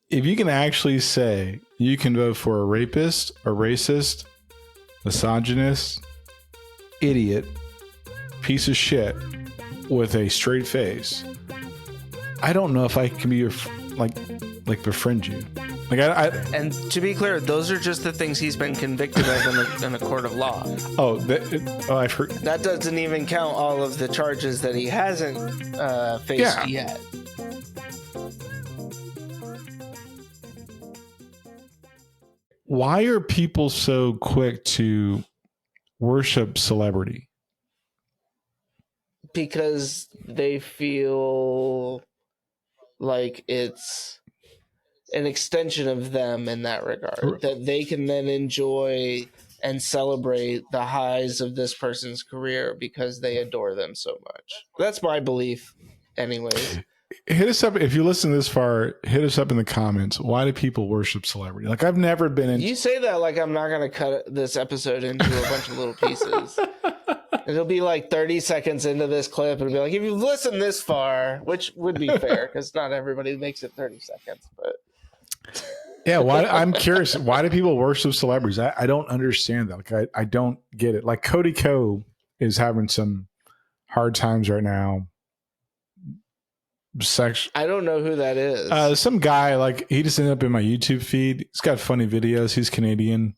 if you can actually say you can vote for a rapist, a racist, misogynist, idiot, piece of shit with a straight face, I don't know if I can be your like befriend you. Like and to be clear, those are just the things he's been convicted of in a court of law. I've heard that doesn't even count all of the charges that he hasn't faced yet. Why are people so quick to worship celebrity? Because they feel like it's an extension of them in that regard, that they can then enjoy and celebrate the highs of this person's career because they adore them so much. That's my belief anyways. Hit us up if you listen this far. Hit us up in the comments. Why do people worship celebrity? Like, I've never been in. You say that like I'm not going to cut this episode into a bunch of little pieces. It'll be like 30 seconds into this clip. It'll be like, if you've listened this far, which would be fair because not everybody makes it 30 seconds. But yeah, why? I'm curious. Why do people worship celebrities? I don't understand that. Like, I don't get it. Like, Cody Ko is having some hard times right now. I don't know who that is. Some guy, like, he just ended up in my YouTube feed. He's got funny videos. He's Canadian.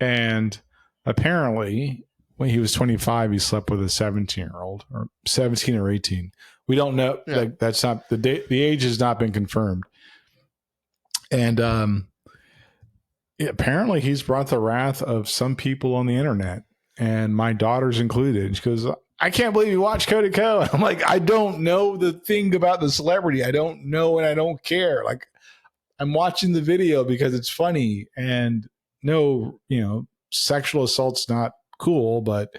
And apparently, when he was 25, he slept with a 17-year-old or 17 or 18. We don't know. Yeah. Like, that's not the age has not been confirmed. And apparently, he's brought the wrath of some people on the internet, and my daughter's included. She goes, I can't believe you watch Cody Ko. I'm like, I don't know the thing about the celebrity. I don't know, and I don't care. Like, I'm watching the video because it's funny, and no, sexual assault's not cool, but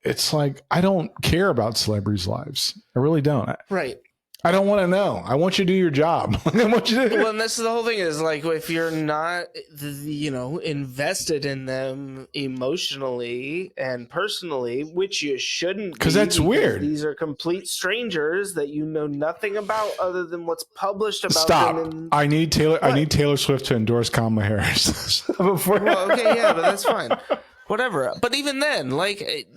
it's like, I don't care about celebrities' lives. I really don't. Right. I don't want to know. I want you to do your job. I want you to. Well, and this is the whole thing is like, if you're not, invested in them emotionally and personally, which you shouldn't be. Because that's weird. These are complete strangers that you know nothing about other than what's published about Stop. them. I need Taylor Swift to endorse Kamala Harris. Before. Well, okay, yeah, but that's fine. Whatever. But even then, like,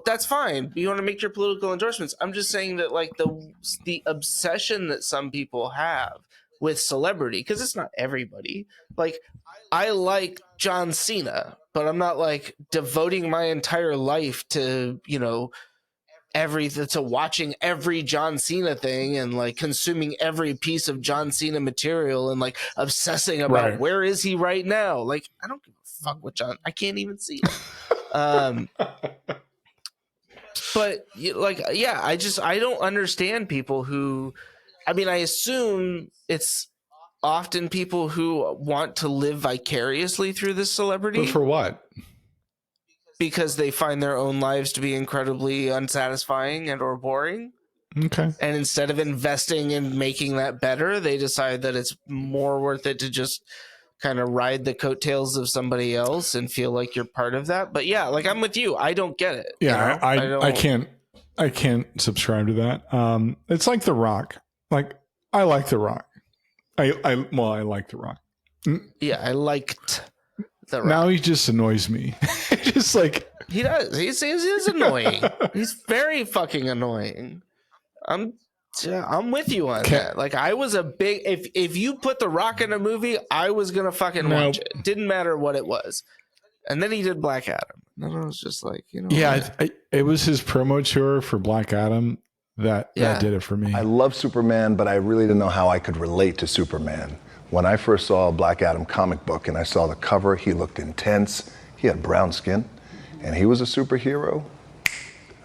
that's fine. You want to make your political endorsements. I'm just saying that, like, the obsession that some people have with celebrity, because it's not everybody. Like, I like John Cena, but I'm not, like, devoting my entire life to, to watching every John Cena thing and, like, consuming every piece of John Cena material and, like, obsessing about where is he right now. Like, I don't give a fuck with John. I can't even see it. But like, yeah, I don't understand people who, I assume it's often people who want to live vicariously through this celebrity. But for what? Because they find their own lives to be incredibly unsatisfying and or boring. Okay. And instead of investing in making that better, they decide that it's more worth it to just kind of ride the coattails of somebody else and feel like you're part of that. But yeah, like, I'm with you. I don't get it. Yeah, I can't subscribe to that. It's like The Rock. Like, I like The Rock. I like The Rock. Yeah, I liked The Rock. Now he just annoys me. Just like he does. He's annoying. He's very fucking annoying. I'm with you on that. Like, I was a big, if you put The Rock in a movie, I was gonna fucking watch it. Didn't matter what it was. And then he did Black Adam, and I was just like, yeah, it was his promo tour for Black Adam that did it for me. I love Superman, but I really didn't know how I could relate to Superman. When I first saw Black Adam comic book and I saw the cover, he looked intense. He had brown skin, and he was a superhero.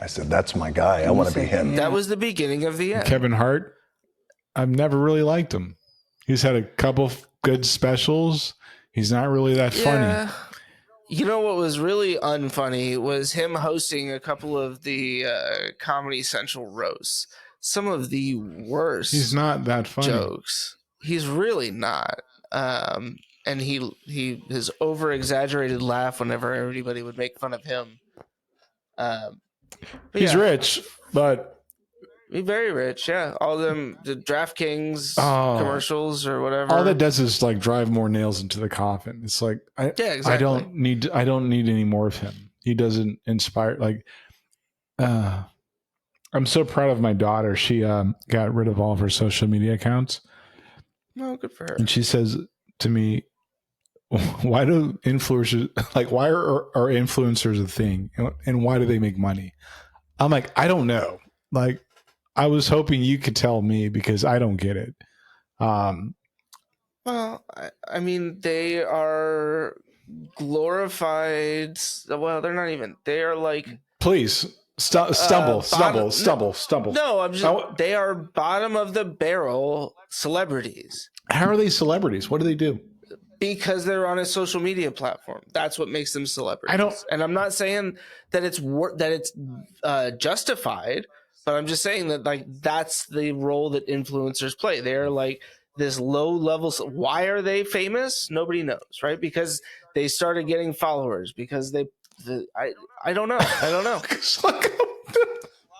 I said, that's my guy. I want to be him. That was the beginning of the end. Kevin Hart, I've never really liked him. He's had a couple good specials. He's not really that funny. You know what was really unfunny was him hosting a couple of the Comedy Central roasts. Some of the worst. He's not that funny. Jokes. He's really not. And his over-exaggerated laugh whenever everybody would make fun of him. He's rich, but Very rich, yeah. All them the DraftKings commercials or whatever. All that does is like drive more nails into the coffin. It's like Yeah, exactly. I don't need any more of him. He doesn't inspire. Like, I'm so proud of my daughter. She got rid of all of her social media accounts. No, good for her. And she says to me, "Why do influencers why are influencers a thing, and why do they make money?" I'm like, I don't know. Like, I was hoping you could tell me because I don't get it. Well, I mean, they are glorified. Well, they're not even. They are like. Please stumble. No, I'm just. They are bottom of the barrel celebrities. How are they celebrities? What do they do? Because they're on a social media platform. That's what makes them celebrities. And I'm not saying that it's justified, but I'm just saying that like that's the role that influencers play. They're like this low level. Why are they famous? Nobody knows, right? Because they started getting followers. Because I don't know.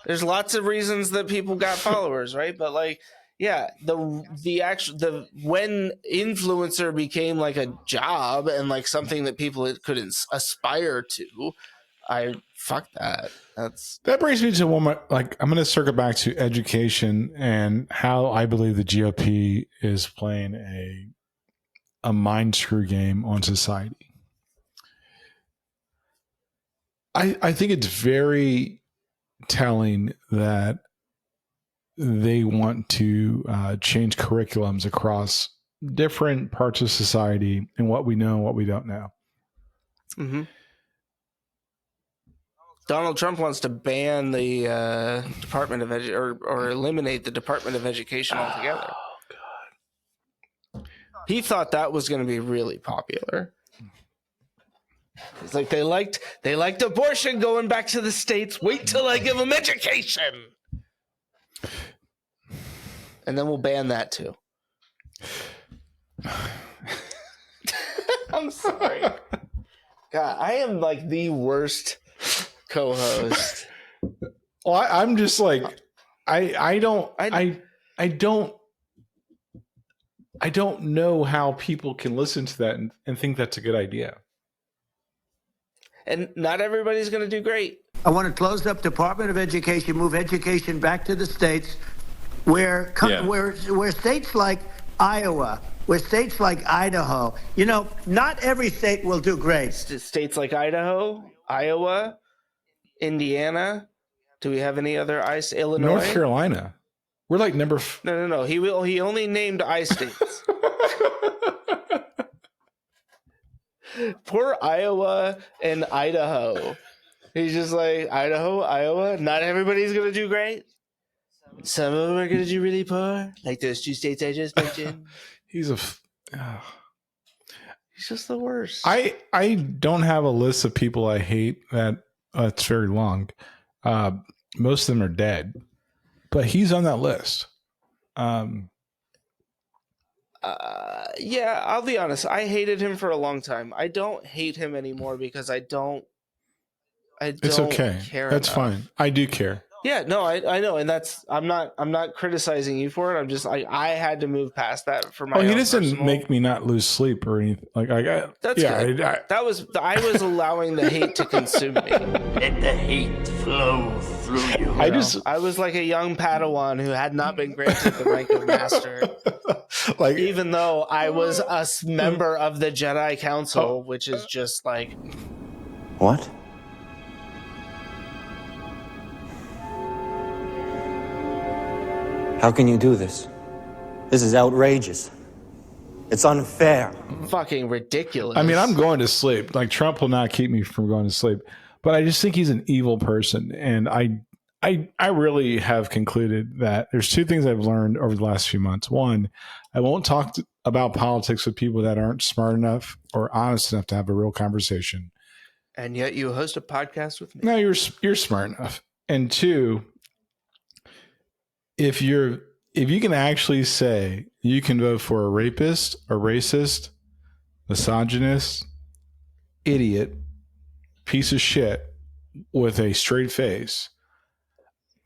There's lots of reasons that people got followers, right? But like. Yeah, when influencer became like a job and like something that people could aspire to, fuck that. That brings me to one more, like I'm going to circle back to education and how I believe the GOP is playing a mind screw game on society. I think it's very telling that they want to change curriculums across different parts of society and what we know and what we don't know. Mm-hmm. Donald Trump wants to ban the Department of or eliminate the Department of Education altogether. Oh, God. He thought that was going to be really popular. It's like they liked abortion going back to the States. Wait till I give them education. And then we'll ban that too. I'm sorry. God, I am like the worst co-host. Well, I'm just like, I don't know how people can listen to that and think that's a good idea. And not everybody's going to do great. I want to close up Department of Education, move education back to the states, where states like Iowa, where states like Idaho, not every state will do great. States like Idaho, Iowa, Indiana. Do we have any other ice? Illinois, North Carolina. We're like number. No. He only named I states. Poor Iowa and Idaho. He's just like, Idaho, Iowa, not everybody's going to do great. Some of them are going to do really poor, like those two states I just mentioned. He's just the worst. I don't have a list of people I hate that's very long. Most of them are dead, but he's on that list. Yeah, I'll be honest. I hated him for a long time. I don't hate him anymore because I don't it's okay. Care that's enough. Fine. I do care. Yeah, no, I know, and that's I'm not criticizing you for it. I'm just I had to move past that for my. Oh, he doesn't make me not lose sleep or anything. Like that's good. I was allowing the hate to consume me. Let the hate flow through you. I was like a young Padawan who had not been granted the rank of master. Like, even though I was a member of the Jedi Council, which is just like what? How can you do this? This is outrageous. It's unfair. Fucking ridiculous. I mean, I'm going to sleep. Like, Trump will not keep me from going to sleep. But I just think he's an evil person. And I really have concluded that there's two things I've learned over the last few months. One, I won't talk about politics with people that aren't smart enough or honest enough to have a real conversation. And yet you host a podcast with me. No, you're smart enough. And two, if you can actually say you can vote for a rapist, a racist, misogynist, idiot, piece of shit with a straight face,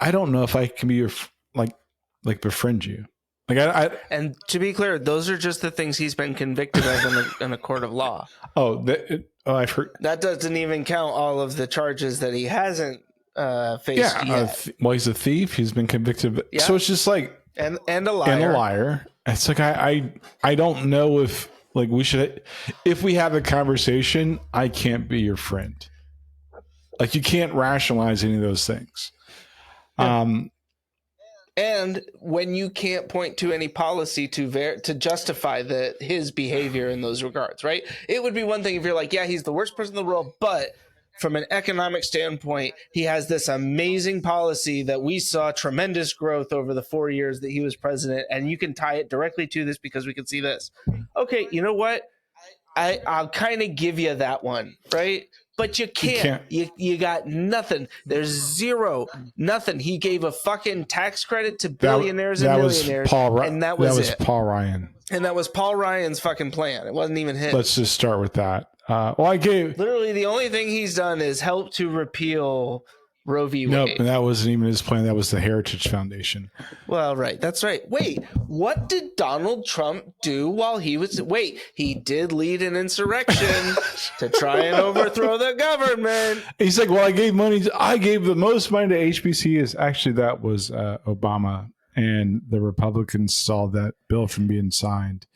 I don't know if I can be like befriend you. Like And to be clear, those are just the things he's been convicted of in a court of law. I've heard that doesn't even count all of the charges that he hasn't faced yet. He's a thief. He's been convicted. So it's just like and a liar. It's like I don't know if like we should, if we have a conversation, I can't be your friend. Like you can't rationalize any of those things. Yeah. And when you can't point to any policy to justify his behavior in those regards, right? It would be one thing if you're like, yeah, he's the worst person in the world, but from an economic standpoint, he has this amazing policy that we saw tremendous growth over the 4 years that he was president, and you can tie it directly to this because we can see this. Okay, you know what? I'll kind of give you that one, right? But you can't. You got nothing. There's zero, nothing. He gave a fucking tax credit to billionaires and millionaires, and that was Paul Ryan. And that was Paul Ryan's fucking plan. It wasn't even his. Let's just start with that. I gave literally the only thing he's done is help to repeal Roe v. Wade. Nope, and that wasn't even his plan. That was the Heritage Foundation. Well, right. That's right. Wait, what did Donald Trump do while he was... Wait, he did lead an insurrection to try and overthrow the government. He's like, well, I gave the most money to HBCUs. Actually, that was Obama, and the Republicans saw that bill from being signed.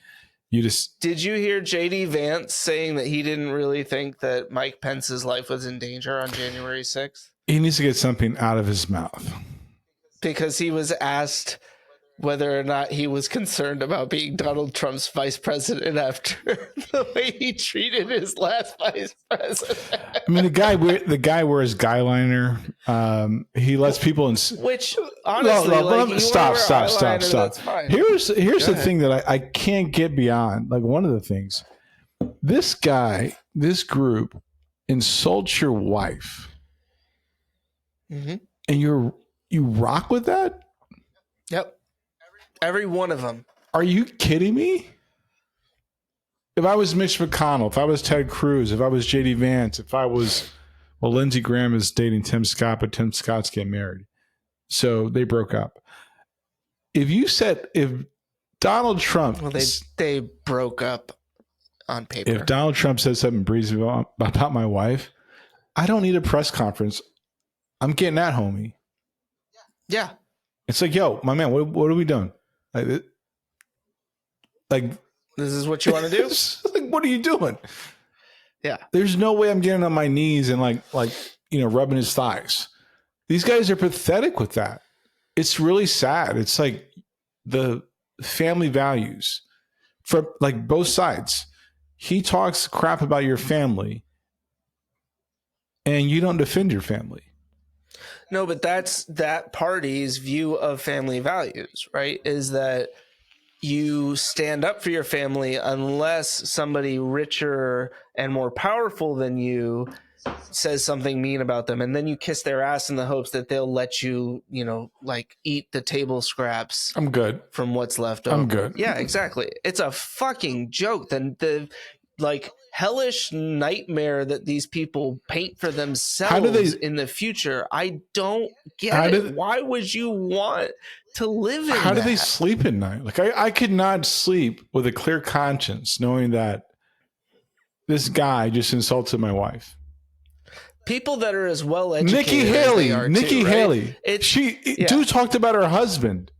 Did you hear JD Vance saying that he didn't really think that Mike Pence's life was in danger on January 6th? He needs to get something out of his mouth. Because he was asked whether or not he was concerned about being Donald Trump's vice president after the way he treated his last vice president. I mean, the guy wears guy liner. He lets people in. Which honestly, stop. Here's the thing that I can't get beyond. Like one of the things, this group insults your wife, and you rock with that. Yep. Every one of them. Are you kidding me? If I was Mitch McConnell, if I was Ted Cruz, if I was JD Vance, if I was, Lindsey Graham is dating Tim Scott, but Tim Scott's getting married. So they broke up. If Donald Trump... Well, they broke up on paper. If Donald Trump said something breezy about my wife, I don't need a press conference. I'm getting that, homie. Yeah. It's like, yo, my man, what are we doing? Like this is what you want to do? Like, what are you doing? Yeah. There's no way I'm getting on my knees and rubbing his thighs. These guys are pathetic with that. It's really sad. It's like the family values from like both sides. He talks crap about your family and you don't defend your family. No, but that's that party's view of family values, right? Is that you stand up for your family unless somebody richer and more powerful than you says something mean about them. And then you kiss their ass in the hopes that they'll let you, eat the table scraps. I'm good. From what's left over. I'm good. Yeah, exactly. It's a fucking joke. The hellish nightmare that these people paint for themselves in the future. I don't get it. Why would you want to live in How do they sleep at night? Like I could not sleep with a clear conscience knowing that this guy just insulted my wife. People that are as well educated Nikki Haley. Right? Dude talked about her husband.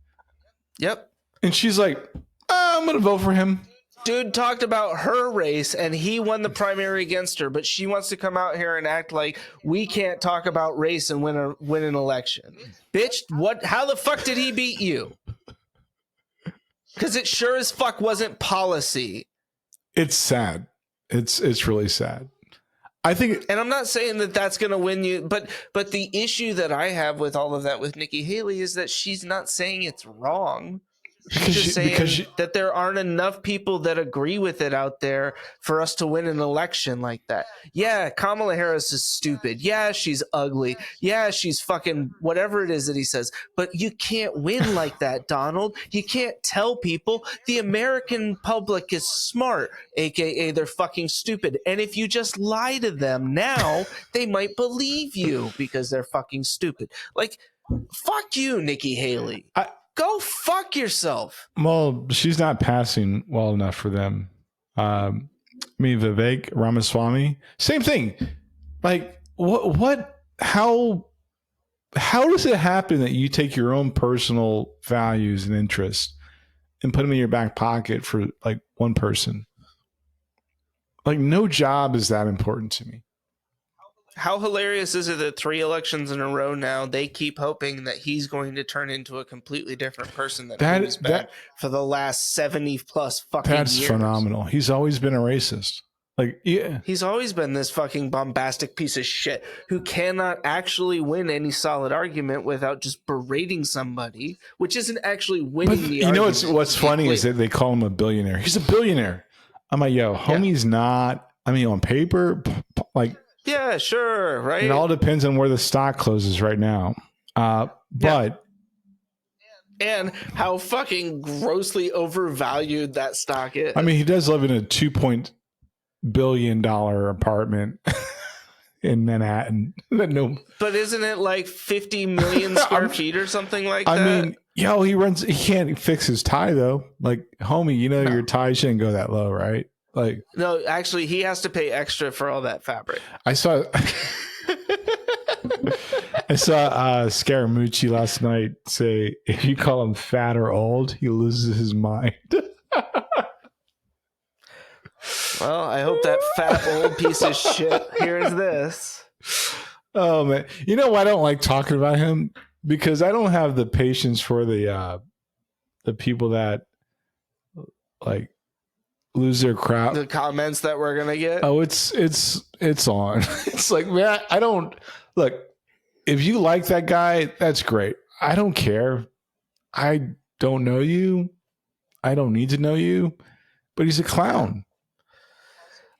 Yep. And she's like, I'm going to vote for him. Dude talked about her race and he won the primary against her, but she wants to come out here and act like we can't talk about race and win an election. Bitch, how the fuck did he beat you? Because it sure as fuck wasn't policy. It's sad. It's really sad. I think, and I'm not saying that that's going to win you, but the issue that I have with all of that with Nikki Haley is that she's not saying it's wrong. She's just saying that there aren't enough people that agree with it out there for us to win an election like that. Yeah, Kamala Harris is stupid. Yeah, she's ugly. Yeah, she's fucking whatever it is that he says. But you can't win like that, Donald. You can't tell people the American public is smart, aka they're fucking stupid. And if you just lie to them now, they might believe you because they're fucking stupid. Like, Fuck you, Nikki Haley. Go fuck yourself. Well, she's not passing well enough for them. Vivek Ramaswamy, same thing. Like, how does it happen that you take your own personal values and interests and put them in your back pocket for like one person? Like, no job is that important to me. How hilarious is it that 3 elections in a row now, they keep hoping that he's going to turn into a completely different person than he's been for the last 70 plus fucking years. That's phenomenal. He's always been a racist. Like, yeah. He's always been this fucking bombastic piece of shit who cannot actually win any solid argument without just berating somebody, which isn't actually winning the argument. You know what's funny is that they call him a billionaire. He's a billionaire. I'm like, yo, homie's not. I mean, on paper, like. Yeah, sure, right? It all depends on where the stock closes right now. But and how fucking grossly overvalued that stock is. I mean, he does live in a $2 billion apartment in Manhattan. But isn't it like 50 million square feet or something like that? I mean, he can't fix his tie though. Like, homie, your tie shouldn't go that low, right? Like, no, actually, he has to pay extra for all that fabric. I saw Scaramucci last night say, if you call him fat or old, he loses his mind. Well, I hope that fat old piece of shit hears this. Oh man, you know why I don't like talking about him? Because I don't have the patience for the people that like lose their crap. The comments that we're gonna get. Oh, it's on. It's like, man, I don't look. If you like that guy, that's great. I don't care. I don't know you. I don't need to know you. But he's a clown.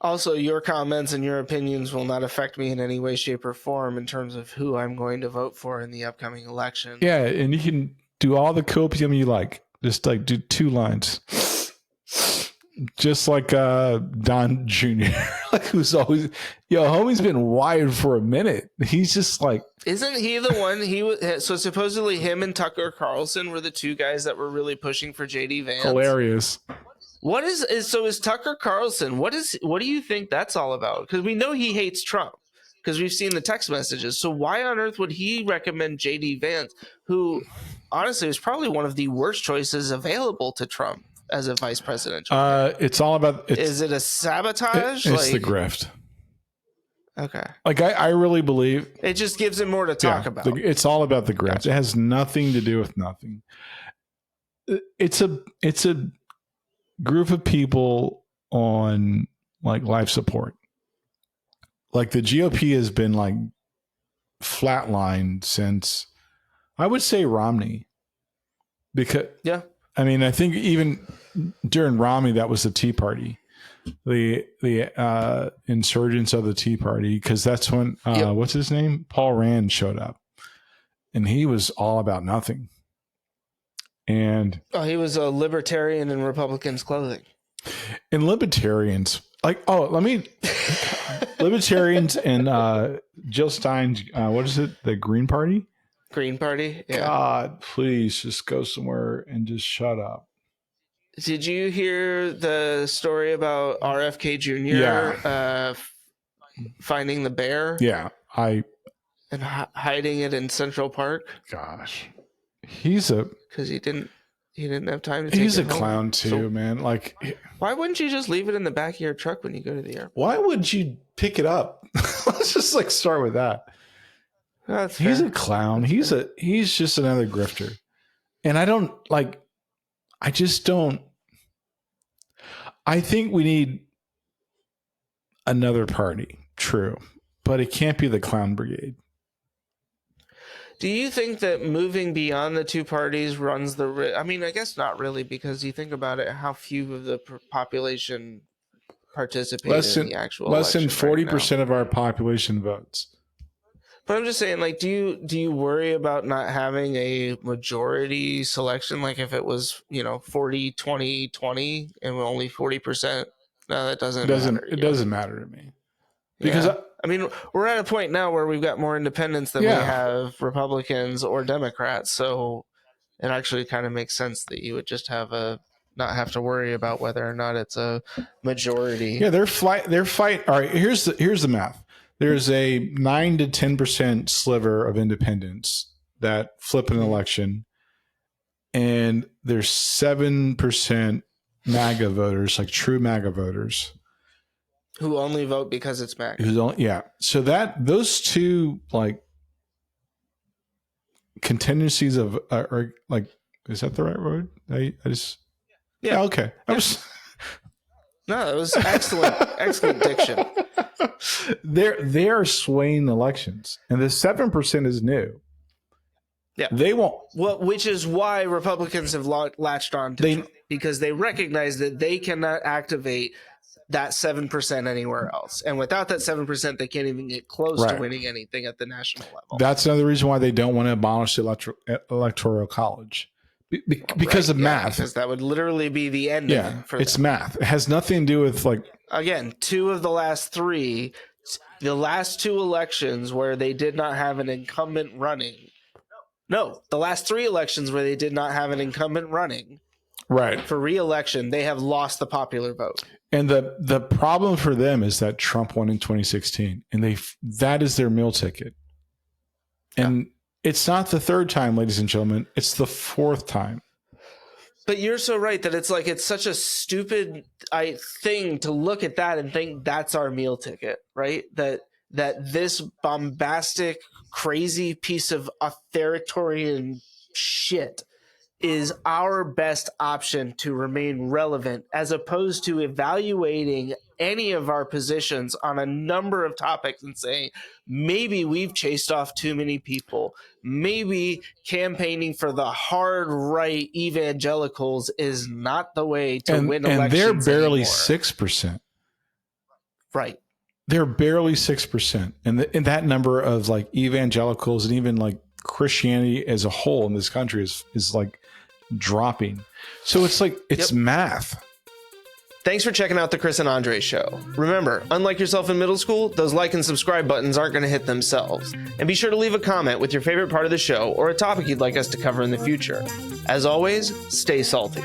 Also, your comments and your opinions will not affect me in any way, shape, or form in terms of who I'm going to vote for in the upcoming election. Yeah, and you can do all the copium you like. Just like do 2 lines. Just like Don Jr., like who's always, homie's been wired for a minute. He's just like, isn't he the one? So supposedly him and Tucker Carlson were the 2 guys that were really pushing for JD Vance. Hilarious. What is Tucker Carlson? What do you think that's all about? Because we know he hates Trump because we've seen the text messages. So why on earth would he recommend JD Vance, who honestly is probably one of the worst choices available to Trump as a vice presidential? It's all about. Is it a sabotage? It's the grift. Okay. Like I really believe it just gives him more to talk about. It's all about the grift. Gotcha. It has nothing to do with nothing. It's a group of people on like life support. Like the GOP has been like flatlined since, I would say, Romney. Because I mean, I think even during Romney, that was the Tea Party, the insurgents of the Tea Party, because that's when what's his name, Paul Rand showed up, and he was all about nothing. And he was a libertarian in Republicans' clothing. And libertarians, libertarians and Jill Stein's, what is it, the Green Party? Green Party? Yeah. God, please just go somewhere and just shut up. Did you hear the story about RFK Jr. Finding the bear? Yeah, and hiding it in Central Park. Gosh, because he didn't have time to. He's a clown too, man. Like, why wouldn't you just leave it in the back of your truck when you go to the airport? Why would you pick it up? Let's just start with that. He's a clown. He's just another grifter, and I just don't. I think we need another party, true, but it can't be the clown brigade. Do you think that moving beyond the 2 parties runs the risk? I mean, I guess not really, because you think about it, how few of the population participate in the actual less than election 40% of our population votes. But I'm just saying, like, do you worry about not having a majority selection? Like, if it was, 40, 20, 20, and only 40%, no, that doesn't matter. It doesn't matter to me. Because I mean, we're at a point now where we've got more independents than we have Republicans or Democrats. So it actually kind of makes sense that you would just not have to worry about whether or not it's a majority. Yeah, their fight. All right, here's the math. There's a 9 to 10% sliver of independents that flip an election, and there's 7% MAGA voters, like true MAGA voters, who only vote because it's MAGA. So those two like contingencies of are like, is that the right word? I just okay. No, it was excellent diction. They are swaying elections, and the 7% is new. Yeah, they won't. Well, which is why Republicans have latched on to Trump, because they recognize that they cannot activate that 7% anywhere else, and without that 7%, they can't even get close to winning anything at the national level. That's another reason why they don't want to abolish the electoral college. Because of math. Because that would literally be the end of it for them. It's math. It has nothing to do with like, again, two of the last three, the last two elections where they did not have an incumbent running. No, the last three elections where they did not have an incumbent running. Right. For re-election, they have lost the popular vote. And the problem for them is that Trump won in 2016, and that is their meal ticket. And it's not the third time, ladies and gentlemen. It's the fourth time. But you're so right that it's such a stupid thing to look at that and think that's our meal ticket, right? That this bombastic, crazy piece of authoritarian shit is our best option to remain relevant, as opposed to evaluating any of our positions on a number of topics and saying, maybe we've chased off too many people. Maybe campaigning for the hard right evangelicals is not the way to win elections. And they're barely anymore. 6%. Right. They're barely 6%. And that number of like evangelicals and even like Christianity as a whole in this country is like dropping. So it's like, it's math. Thanks for checking out the Chris and Andre show. Remember, unlike yourself in middle school, those like and subscribe buttons aren't going to hit themselves. And be sure to leave a comment with your favorite part of the show or a topic you'd like us to cover in the future. As always, stay salty.